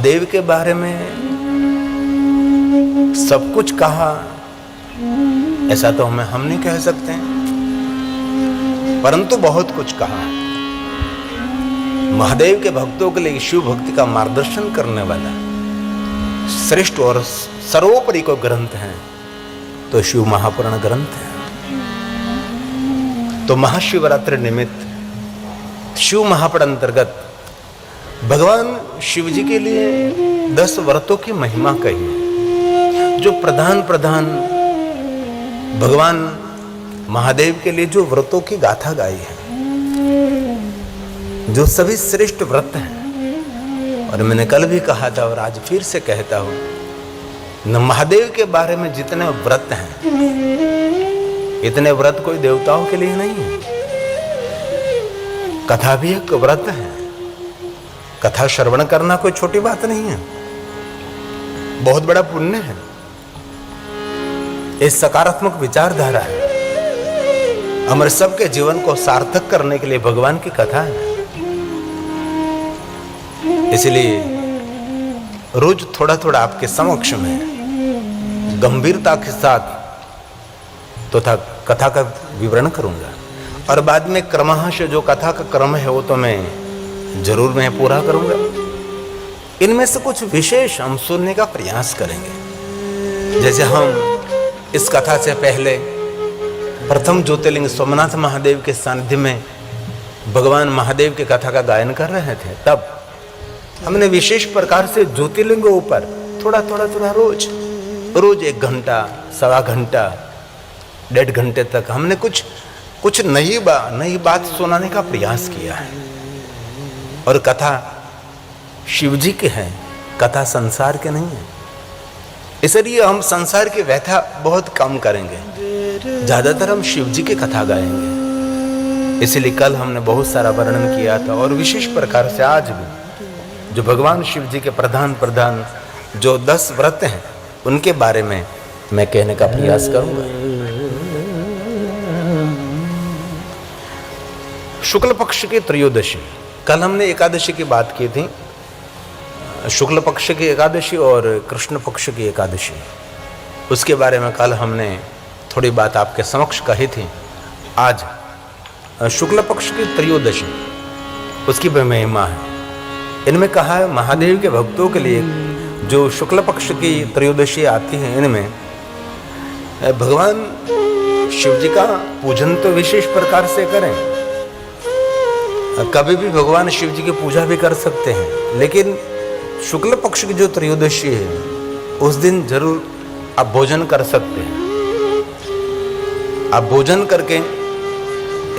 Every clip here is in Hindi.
महादेव के बारे में सब कुछ कहा, ऐसा तो हम नहीं कह सकते हैं, परंतु बहुत कुछ कहा है। महादेव के भक्तों के लिए शिव भक्ति का मार्गदर्शन करने वाला श्रेष्ठ और सर्वोपरि को ग्रंथ है तो शिव महापुराण ग्रंथ है। तो महाशिवरात्रि निमित्त शिव महापुराण अंतर्गत भगवान शिव जी के लिए 10 व्रतों की महिमा कही है, जो प्रधान भगवान महादेव के लिए जो व्रतों की गाथा गाई है, जो सभी श्रेष्ठ व्रत हैं। और मैंने कल भी कहा था और आज फिर से कहता हूं, न महादेव के बारे में जितने व्रत हैं, इतने व्रत कोई देवताओं के लिए नहीं है। कथा भी एक व्रत है, कथा श्रवण करना कोई छोटी बात नहीं है, बहुत बड़ा पुण्य है। एक सकारात्मक विचारधारा है, हमारे सबके जीवन को सार्थक करने के लिए भगवान की कथा है। इसलिए रोज थोड़ा थोड़ा आपके समक्ष में गंभीरता के साथ तो कथा का विवरण करूंगा, और बाद में क्रमशः जो कथा का क्रम है वो तो मैं जरूर पूरा करूंगा। इनमें से कुछ विशेष हम सुनने का प्रयास करेंगे। जैसे हम इस कथा से पहले प्रथम ज्योतिर्लिंग सोमनाथ महादेव के सानिध्य में भगवान महादेव की कथा का गायन कर रहे थे, तब हमने विशेष प्रकार से ज्योतिर्लिंगों पर थोड़ा रोज 1 घंटा, सवा घंटा, 1.5 घंटे तक हमने कुछ नई बात सुनाने का प्रयास किया है। और कथा शिव जी के है, कथा संसार के नहीं है। इसलिए हम संसार की व्यथा बहुत कम करेंगे, ज्यादातर हम शिव जी की कथा गाएंगे। इसलिए कल हमने बहुत सारा वर्णन किया था, और विशेष प्रकार से आज भी जो भगवान शिव जी के प्रधान जो 10 व्रत हैं उनके बारे में मैं कहने का प्रयास करूंगा। शुक्ल पक्ष की त्रयोदशी, कल हमने एकादशी की बात की थी, शुक्ल पक्ष की एकादशी और कृष्ण पक्ष की एकादशी, उसके बारे में कल हमने थोड़ी बात आपके समक्ष कही थी। आज शुक्ल पक्ष की त्रयोदशी, उसकी भी महिमा है। इनमें कहा है महादेव के भक्तों के लिए जो शुक्ल पक्ष की त्रयोदशी आती है, इनमें भगवान शिव जी का पूजन तो विशेष प्रकार से करें, कभी भी भगवान शिव जी की पूजा भी कर सकते हैं, लेकिन शुक्ल पक्ष की जो त्रयोदशी है उस दिन जरूर आप भोजन कर सकते हैं। आप भोजन करके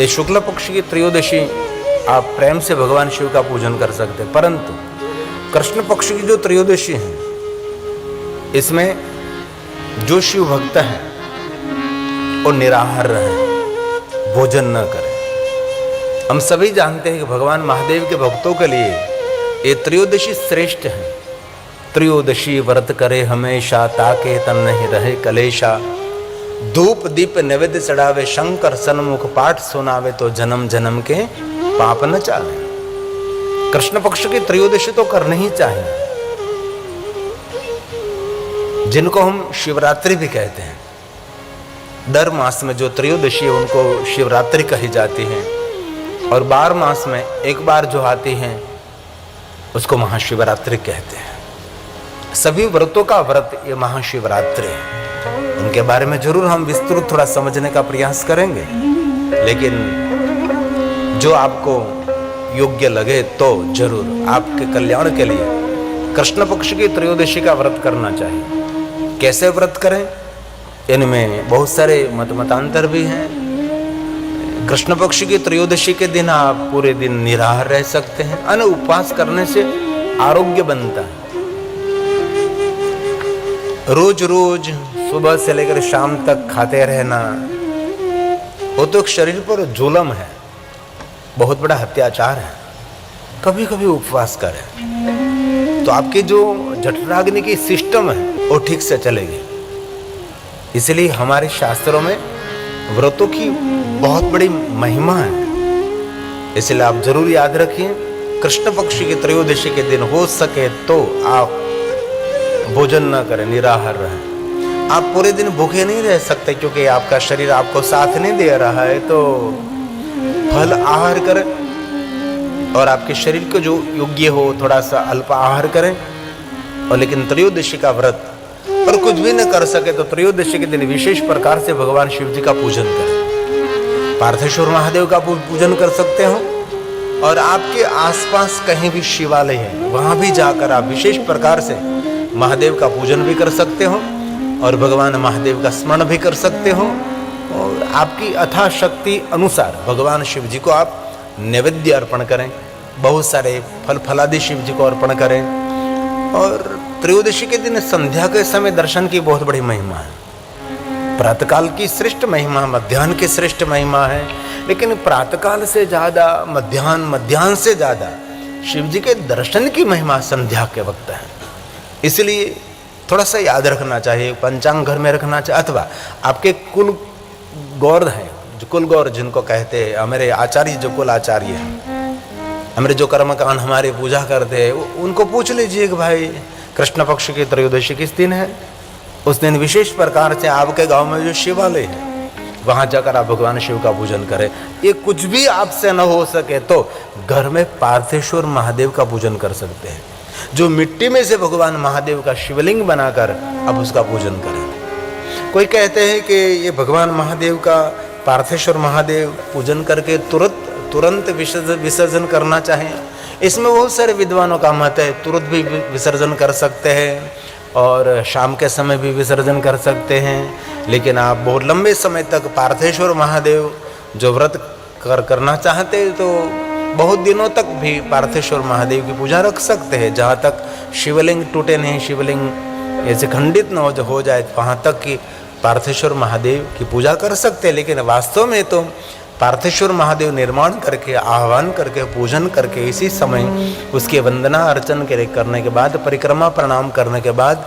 ये शुक्ल पक्ष की त्रयोदशी आप प्रेम से भगवान शिव का पूजन कर सकते हैं। परंतु कृष्ण पक्ष की जो त्रयोदशी है, इसमें जो शिव भक्त है वो निराहार रहे, भोजन न करे। हम सभी जानते हैं कि भगवान महादेव के भक्तों के लिए ये त्रयोदशी श्रेष्ठ है। त्रयोदशी व्रत करे हमेशा, ताके तन नहीं रहे कलेशा। धूप दीप नैवेद्य चढ़ावे, शंकर सन्मुख पाठ सुनावे, तो जन्म जन्म के पाप न चाहे। कृष्ण पक्ष की त्रयोदशी तो करनी ही चाहिए, जिनको हम शिवरात्रि भी कहते हैं। दर मास में जो त्रयोदशी है उनको शिवरात्रि कही जाती है, और 12 मास में एक बार जो आती है उसको महाशिवरात्रि कहते हैं। सभी व्रतों का व्रत ये महाशिवरात्रि है। उनके बारे में जरूर हम विस्तृत थोड़ा समझने का प्रयास करेंगे, लेकिन जो आपको योग्य लगे तो जरूर आपके कल्याण के लिए कृष्ण पक्ष की त्रयोदशी का व्रत करना चाहिए। कैसे व्रत करें, इनमें बहुत सारे मतांतर भी हैं। कृष्ण पक्ष की त्रयोदशी के दिन आप पूरे दिन निराहार रह सकते हैं। अन्न उपवास करने से आरोग्य बनता है। रोज सुबह से लेकर शाम तक खाते रहना वो तो शरीर पर जुल्म है, बहुत बड़ा अत्याचार है। कभी कभी उपवास करें तो आपकी जो जठराग्नि की सिस्टम है वो ठीक से चलेगी। इसलिए हमारे शास्त्रों में व्रतों की बहुत बड़ी महिमा है। इसलिए आप जरूर याद रखिए, कृष्ण पक्ष की त्रयोदशी के दिन हो सके तो आप भोजन न करें, निराहार रहें। आप पूरे दिन भूखे नहीं रह सकते क्योंकि आपका शरीर आपको साथ नहीं दे रहा है, तो फल आहार करें और आपके शरीर को जो योग्य हो थोड़ा सा अल्प आहार करें। और लेकिन त्रयोदशी का व्रत और कुछ भी न कर सके तो त्रयोदशी के दिन विशेष प्रकार से भगवान शिव जी का पूजन करें। पार्थेश्वर महादेव का पूजन कर सकते हो, और आपके आसपास कहीं भी शिवालय है वहां भी जाकर आप विशेष प्रकार से महादेव का पूजन भी कर सकते हो और भगवान महादेव का स्मरण भी कर सकते हो। और आपकी अथाह शक्ति अनुसार भगवान शिव जी को आप नैवेद्य अर्पण करें, बहुत सारे फल फलादि शिव जी को अर्पण करें। और त्रयोदशी के दिन संध्या के समय दर्शन की बहुत बड़ी महिमा है। प्रातःकाल की श्रेष्ठ महिमा, मध्याह्न की श्रेष्ठ महिमा है, लेकिन प्रातःकाल से ज़्यादा, मध्याह्न से ज़्यादा शिव जी के दर्शन की महिमा संध्या के वक्त है। इसलिए थोड़ा सा याद रखना चाहिए, पंचांग घर में रखना चाहिए, अथवा आपके कुल गौर हैं, जो कुल गौर जिनको कहते हैं, हमारे आचार्य जो कुल आचार्य हैं, हमारे जो कर्मकांड हमारे पूजा करते हैं, उनको पूछ लीजिए कि भाई कृष्ण पक्ष की त्रयोदशी किस दिन है। उस दिन विशेष प्रकार से आपके गांव में जो शिवालय है वहां जाकर आप भगवान शिव का पूजन करें। ये कुछ भी आपसे न हो सके तो घर में पार्थेश्वर महादेव का पूजन कर सकते हैं, जो मिट्टी में से भगवान महादेव का शिवलिंग बनाकर अब उसका पूजन करें। कोई कहते हैं कि ये भगवान महादेव का, पार्थेश्वर महादेव पूजन करके तुरंत विसर्जन करना चाहिए। इसमें बहुत सारे विद्वानों का मत है, तुरंत भी विसर्जन कर सकते हैं और शाम के समय भी विसर्जन कर सकते हैं। लेकिन आप बहुत लंबे समय तक पार्थेश्वर महादेव जो व्रत करना चाहते हैं तो बहुत दिनों तक भी पार्थेश्वर महादेव की पूजा रख सकते हैं। जहाँ तक शिवलिंग टूटे नहीं, शिवलिंग ऐसे खंडित न हो जाए, वहाँ तक कि पार्थेश्वर महादेव की पूजा कर सकते हैं। लेकिन वास्तव में तो पार्थेश्वर महादेव निर्माण करके, आह्वान करके, पूजन करके इसी समय उसके वंदना अर्चन करने के बाद, परिक्रमा प्रणाम करने के बाद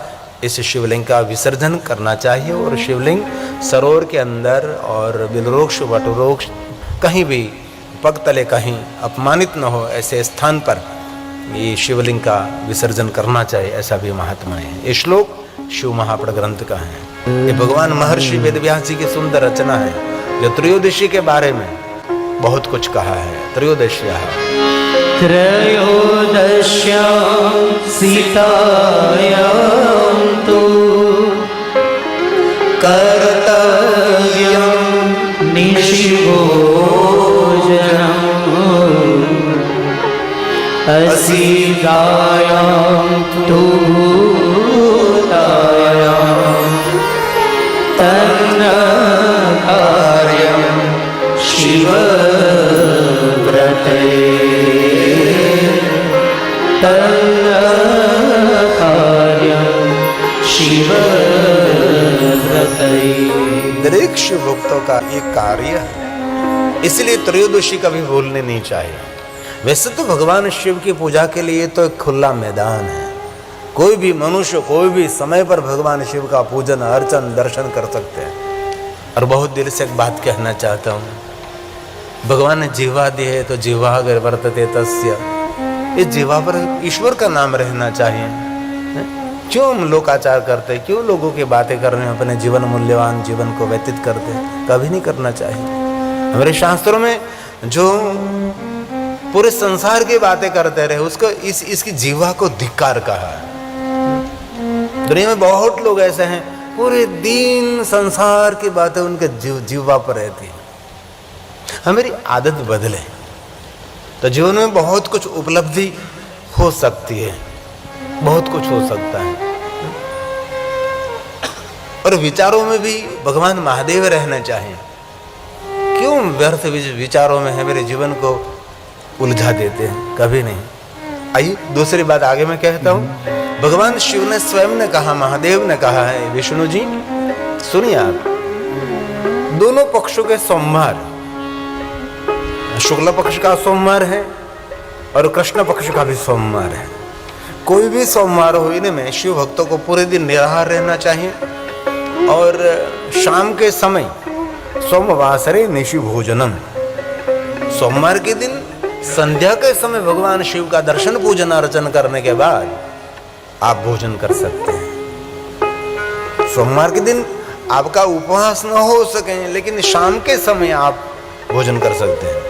इस शिवलिंग का विसर्जन करना चाहिए। और शिवलिंग सरोवर के अंदर और बिलवृक्ष, वटवृक्ष कहीं भी पग तले कहीं अपमानित न हो ऐसे स्थान पर ये शिवलिंग का विसर्जन करना चाहिए, ऐसा भी महात्मा है। ये श्लोक शिव महापुराण ग्रंथ का है। ये भगवान महर्षि वेदव्यास जी की सुंदर रचना है जो त्रयोदशी के बारे में बहुत कुछ कहा है। त्रयोदश्या सीतायां तु कर्तव्यं निशिभोजनम् असीतायां तु भूतायां तन्न कार्यं शिवव्रते तन्न कार्यं शिवव्रते। दरेक शिव भक्तों का ये कार्य है, इसलिए त्रयोदशी कभी भूलने नहीं चाहिए। वैसे तो भगवान शिव की पूजा के लिए तो एक खुला मैदान है, कोई भी मनुष्य कोई भी समय पर भगवान शिव का पूजन अर्चन दर्शन कर सकते हैं। और बहुत दिल से एक बात कहना चाहता हूँ, भगवान ने जीवा दी है तो जीवा अगर वर्तते तस्य, इस जीवा पर ईश्वर का नाम रहना चाहिए। क्यों हम लोकाचार करते, क्यों लोगों की बातें करने में अपने जीवन मूल्यवान जीवन को व्यतीत करते, कभी नहीं करना चाहिए। हमारे शास्त्रों में जो पूरे संसार की बातें करते रहे उसको इसकी जीवा को धिक्कार कहा है। दुनिया में बहुत लोग ऐसे हैं पूरे दिन संसार की बातें उनके जीवा पर रहती है। हमारी आदत बदले तो जीवन में बहुत कुछ उपलब्धि हो सकती है, बहुत कुछ हो सकता है। और विचारों में भी भगवान महादेव रहना चाहिए। क्यों व्यर्थ विचारों में है मेरे जीवन को उलझा देते हैं, कभी नहीं। आइए दूसरी बात आगे मैं कहता हूँ। भगवान शिव ने स्वयं ने कहा, महादेव ने कहा है, विष्णु जी सुनिए आप, दोनों पक्षों के सोमवार, शुक्ल पक्ष का सोमवार है और कृष्ण पक्ष का भी सोमवार है। कोई भी सोमवार हो इनमें शिव भक्तों को पूरे दिन निराहार रहना चाहिए और शाम के समय सोमवासरे निशि भोजनम, सोमवार के दिन संध्या के समय भगवान शिव का दर्शन पूजन अर्चन करने के बाद आप भोजन कर सकते हैं। सोमवार के दिन आपका उपवास न हो सके, लेकिन शाम के समय आप भोजन कर सकते हैं।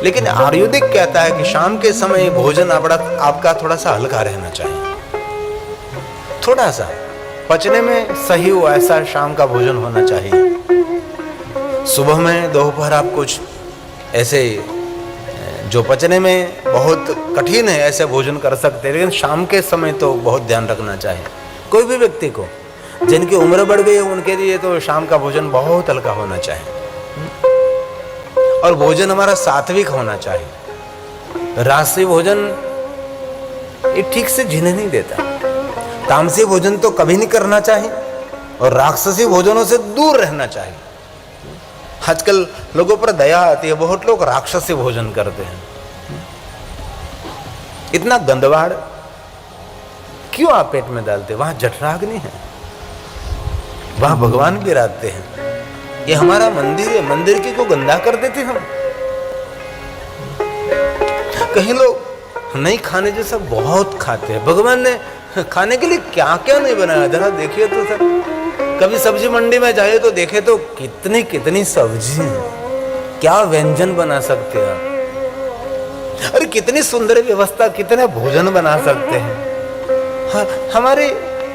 लेकिन आयुर्वेदिक कहता है कि शाम के समय भोजन आपका थोड़ा सा हल्का रहना चाहिए, थोड़ा सा पचने में सही हो ऐसा शाम का भोजन होना चाहिए। सुबह में दोपहर आप कुछ ऐसे जो पचने में बहुत कठिन है ऐसे भोजन कर सकते हैं, लेकिन शाम के समय तो बहुत ध्यान रखना चाहिए। कोई भी व्यक्ति को, जिनकी उम्र बढ़ गई है उनके लिए तो शाम का भोजन बहुत हल्का होना चाहिए, और भोजन हमारा सात्विक होना चाहिए। राजसी भोजन ये ठीक से जीने नहीं देता। तामसी भोजन तो कभी नहीं करना चाहिए, और राक्षसी भोजनों से दूर रहना चाहिए। आजकल लोगों पर दया आती है, बहुत लोग राक्षसी भोजन करते हैं। इतना गंदवाड़ क्यों आप पेट में डालते? वहां जठराग्नि है, वहां भगवान विराजते हैं। ये हमारा मंदिर है, मंदिर की को गंदा कर देते हम। कहीं लोग नहीं खाने जैसा बहुत खाते हैं। भगवान ने खाने के लिए क्या क्या नहीं बनाया, जरा देखिए तो सर। कभी सब्जी मंडी में जाइए तो देखे तो कितनी कितनी सब्जी है, क्या व्यंजन बना सकते हैं आप। अरे कितनी सुंदर व्यवस्था, कितने भोजन बना सकते हैं। हमारे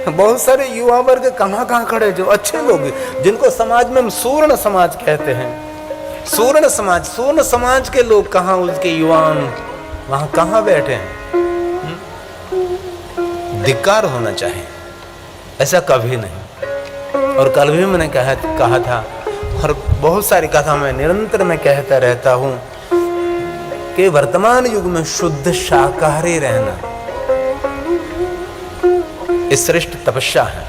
बहुत सारे युवा वर्ग कहाँ खड़े, जो अच्छे लोग, जिनको समाज में हम सूर्ण समाज कहते हैं, सूर्ण समाज के लोग कहाँ, उसके युवान वहां कहाँ बैठे हैं। धिक्कार होना चाहिए, ऐसा कभी नहीं। और कल भी मैंने कहा था, और बहुत सारी कथा में निरंतर मैं कहता रहता हूं कि वर्तमान युग में शुद्ध शाकाहारी रहना श्रेष्ठ तपस्या है।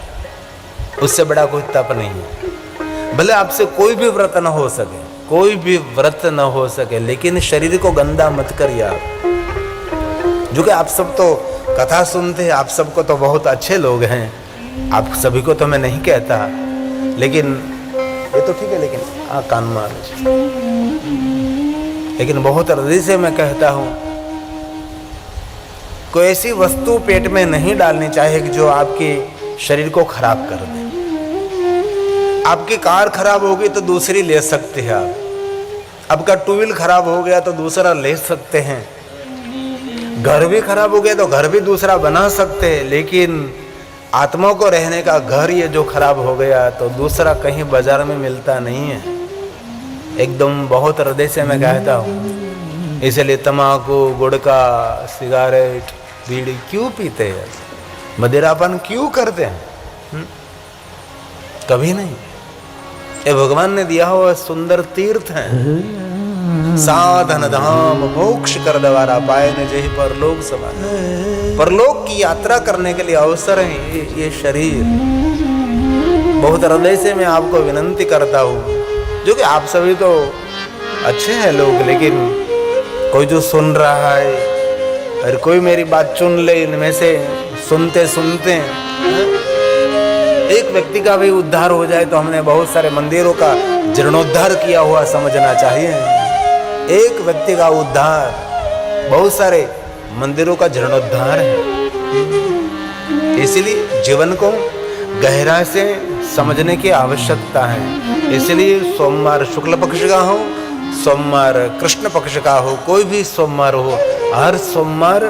उससे बड़ा कोई तप नहीं है। भले आपसे कोई भी व्रत न हो सके, कोई भी व्रत न हो सके, लेकिन शरीर को गंदा मत करिए आप। जो कि आप सब तो कथा सुनते हैं, आप सबको तो बहुत अच्छे लोग हैं, आप सभी को तो मैं नहीं कहता, लेकिन ये तो ठीक है, लेकिन कान मार, लेकिन बहुत हृदय से मैं कहता हूं, कोई ऐसी वस्तु पेट में नहीं डालनी चाहिए कि जो आपके शरीर को खराब कर दे। आपकी कार खराब होगी तो दूसरी ले सकते हैं आप। आपका टू व्हील खराब हो गया तो दूसरा ले सकते हैं। घर भी खराब हो गया तो घर भी दूसरा बना सकते हैं, लेकिन आत्मा को रहने का घर ये जो खराब हो गया तो दूसरा कहीं बाजार में मिलता नहीं है। एकदम बहुत हृदय से मैं कहता हूँ। इसलिए तम्बाकू, गुटखा, सिगारेट, बीड़ी क्यों पीते हैं, मदिरापान क्यों करते हैं? कभी नहीं। ये भगवान ने दिया हुआ सुंदर तीर्थ है, साधन धाम मोक्ष कर द्वारा पाए न जही परलोक समान। परलोक की यात्रा करने के लिए अवसर है ये शरीर। बहुत हृदय से मैं आपको विनंती करता हूँ, जो कि आप सभी तो अच्छे हैं लोग, लेकिन कोई जो सुन रहा है और कोई मेरी बात चुन ले, इनमें से सुनते सुनते एक व्यक्ति का भी उद्धार हो जाए तो हमने बहुत सारे मंदिरों का जीर्णोद्धार किया हुआ समझना चाहिए। एक व्यक्ति का उद्धार बहुत सारे मंदिरों का जीर्णोद्धार है। इसलिए जीवन को गहराई से समझने की आवश्यकता है। इसलिए सोमवार शुक्ल पक्ष का हो, सोमवार कृष्ण पक्ष का हो, कोई भी सोमवार हो, हर सोमवार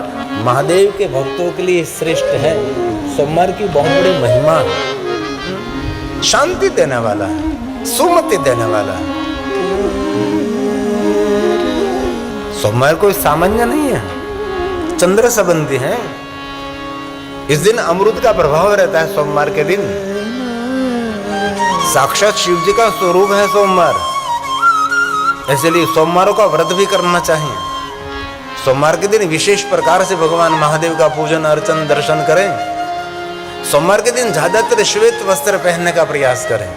महादेव के भक्तों के लिए श्रेष्ठ है। सोमवार की बहुत बड़ी महिमा है, शांति देने वाला है, सुमति देने वाला है। सोमवार कोई सामान्य नहीं है, चंद्र संबंधी है। इस दिन अमृत का प्रभाव रहता है। सोमवार के दिन साक्षात शिव जी का स्वरूप है सोमवार, इसलिए सोमवारों का व्रत भी करना चाहिए। सोमवार के दिन विशेष प्रकार से भगवान महादेव का पूजन अर्चन दर्शन करें। सोमवार के दिन ज्यादातर श्वेत वस्त्र पहनने का प्रयास करें।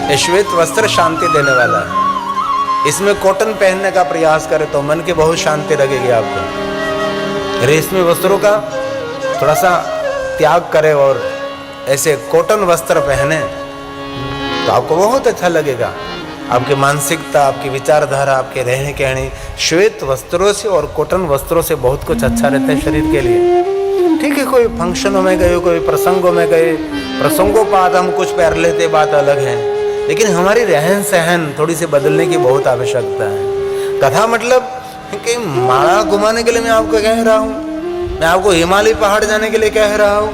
ये श्वेत वस्त्र शांति देने वाला है। इसमें कॉटन पहनने का प्रयास करें तो मन की बहुत शांति लगेगी आपको। रेशमी वस्त्रों का थोड़ा सा त्याग करें और ऐसे कॉटन वस्त्र पहने तो आपको बहुत अच्छा लगेगा। आपकी मानसिकता, आपकी विचारधारा, आपके रहने कहने, श्वेत वस्त्रों से और कॉटन वस्त्रों से बहुत कुछ अच्छा रहता है शरीर के लिए। ठीक है, कोई फंक्शनों में गए, कोई प्रसंगों में गए, प्रसंगोपात हम कुछ पहन लेते, बात अलग है, लेकिन हमारी रहन सहन थोड़ी सी बदलने की बहुत आवश्यकता है। कथा मतलब कि माला घुमाने के लिए मैं आपको कह रहा हूँ, मैं आपको हिमालय पहाड़ जाने के लिए कह रहा हूँ।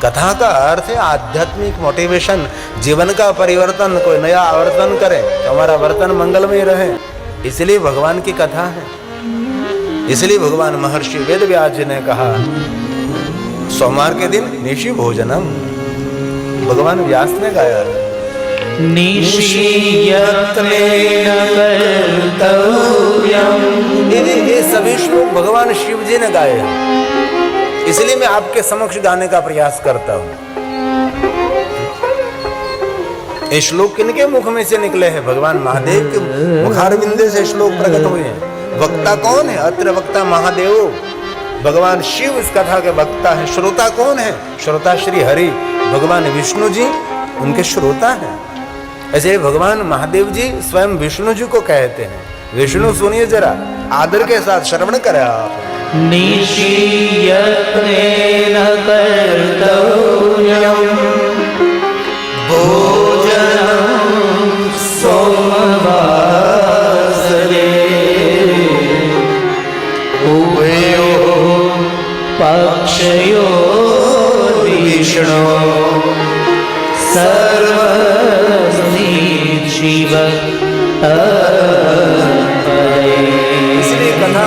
कथा का अर्थ है आध्यात्मिक मोटिवेशन, जीवन का परिवर्तन, कोई नया आवर्तन करे, हमारा वर्तन मंगलमय रहे, इसलिए भगवान की कथा है। इसलिए भगवान महर्षि वेद व्यास जी ने कहा सोमवार के दिन निशि भोजनम, भगवान व्यास ने गाया है। ये सभी श्लोक भगवान शिव जी ने गाए हैं, इसलिए मैं आपके समक्ष गाने का प्रयास करता हूं। ये श्लोक किनके मुख में से निकले हैं? भगवान महादेव के मुखारविंदे से श्लोक प्रकट हुए हैं। वक्ता कौन है? अत्र वक्ता महादेव, भगवान शिव इस कथा के वक्ता है। श्रोता कौन है? श्रोता श्री हरि, भगवान विष्णु जी उनके श्रोता हैं। ऐसे भगवान महादेव जी स्वयं विष्णु जी को कहते हैं। विष्णु सुनिए जरा, आदर के साथ श्रवण करें आप। निशीयत्नेन कर्तव्यं भोजनं सोमवासरे उभयोः पक्षयोः विष्णो सर्वस्मै शिव इसलिए कथा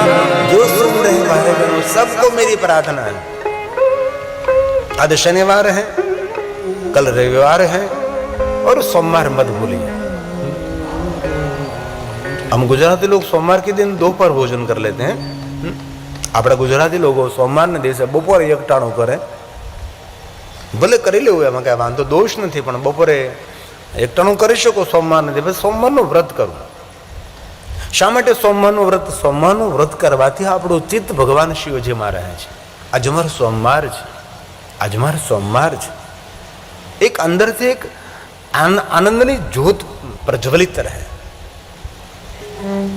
जो सुन रहे हैं भाई बहनों, सबको मेरी प्रार्थना है। आज शनिवार है, कल रविवार है और सोमवार मत भूलिए। हम गुजराती लोग सोमवार के दिन दोपहर भोजन कर लेते हैं। अपना गुजराती लोगों सोमवार ने दिवसे बपोरे एकटाणું કરે, ભલે કરી લેવું, એમાં કાંઈ વાંધો દોષ નથી, પણ બપોરે એકટાણું કરી શકો સોમવારને દિવસે। સોમવારનું વ્રત કરવું। શા માટે સોમવારનું વ્રત? સોમવારનું વ્રત કરવાથી આપણું ચિત્ત ભગવાન શિવજીમાં રહે છે। આજે મારો સોમવાર છે, આજે મારો સોમવાર છે। એક અંદરથી એક આનંદની જ્યોત પ્રજ્વલિત રહે।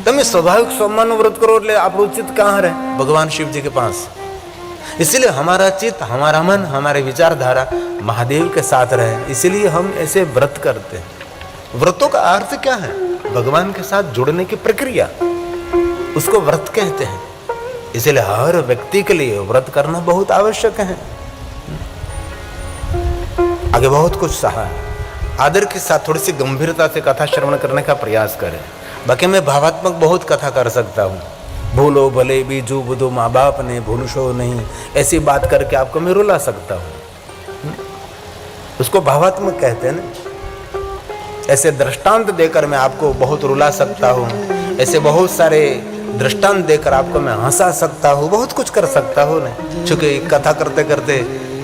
તમે સ્વાભાવિક સોમવારનું વ્રત કરો એટલે આપણું ચિત્ત કहाँ રહે? भगवान शिव जी के पास। इसलिए हमारा चित्त, हमारा मन, हमारे विचारधारा महादेव के साथ रहे, इसलिए हम ऐसे व्रत करते हैं। व्रतों का अर्थ क्या है? भगवान के साथ जुड़ने की प्रक्रिया, उसको व्रत कहते हैं। इसलिए हर व्यक्ति के लिए व्रत करना बहुत आवश्यक है। आगे बहुत कुछ सहा है। आदर के साथ थोड़ी सी गंभीरता से कथा श्रवण करने का प्रयास करें। बाकी मैं भावात्मक बहुत कथा कर सकता हूँ। भूलो भले बीजू बुधो माँ बाप ने भूलशो नहीं, ऐसी बात करके आपको मैं रुला सकता हूँ। उसको भावात्मक कहते हैं ना। ऐसे दृष्टांत देकर मैं आपको बहुत रुला सकता हूँ, ऐसे बहुत सारे दृष्टांत देकर आपको मैं हंसा सकता हूँ, बहुत कुछ कर सकता हूँ ना। चूँकि कथा करते करते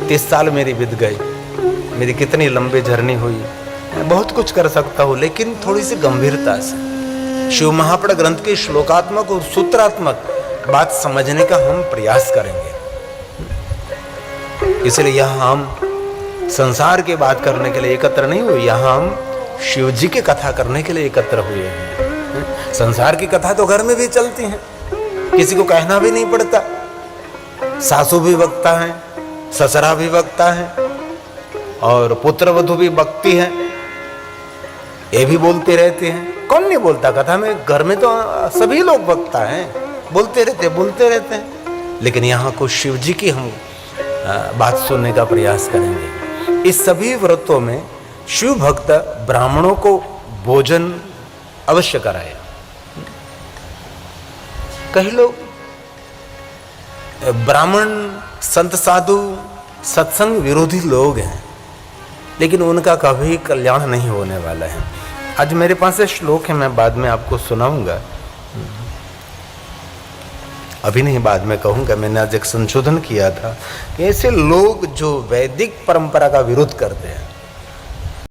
30 साल मेरी बीत गई, मेरी कितनी लंबी जर्नी हुई, बहुत कुछ कर सकता हूँ, लेकिन थोड़ी सी गंभीरता से शिव महापड़ ग्रंथ की श्लोकात्मक और सूत्रात्मक बात समझने का हम प्रयास करेंगे। इसलिए यहाँ हम संसार की बात करने के लिए एकत्र नहीं हुए, यहाँ हम शिव जी की कथा करने के लिए एकत्र हुए हैं। संसार की कथा तो घर में भी चलती है, किसी को कहना भी नहीं पड़ता। सासू भी वक्ता है, ससुरा भी वक्ता है और पुत्र वधू भी बकती है, ये भी बोलते रहते हैं। कौन नहीं बोलता? कथा में घर में तो सभी लोग वक्ता हैं, बोलते रहते हैं। लेकिन यहाँ को शिव जी की हम बात सुनने का प्रयास करेंगे। इस सभी व्रतों में शिव भक्त ब्राह्मणों को भोजन अवश्य कराए। कई लोग ब्राह्मण, संत, साधु, सत्संग विरोधी लोग हैं, लेकिन उनका कभी कल्याण नहीं होने वाला है। आज मेरे पास एक श्लोक है, मैं बाद में आपको सुनाऊंगा, अभी नहीं बाद में कहूंगा। मैंने आज एक संशोधन किया था कि ऐसे लोग जो वैदिक परंपरा का विरोध करते हैं,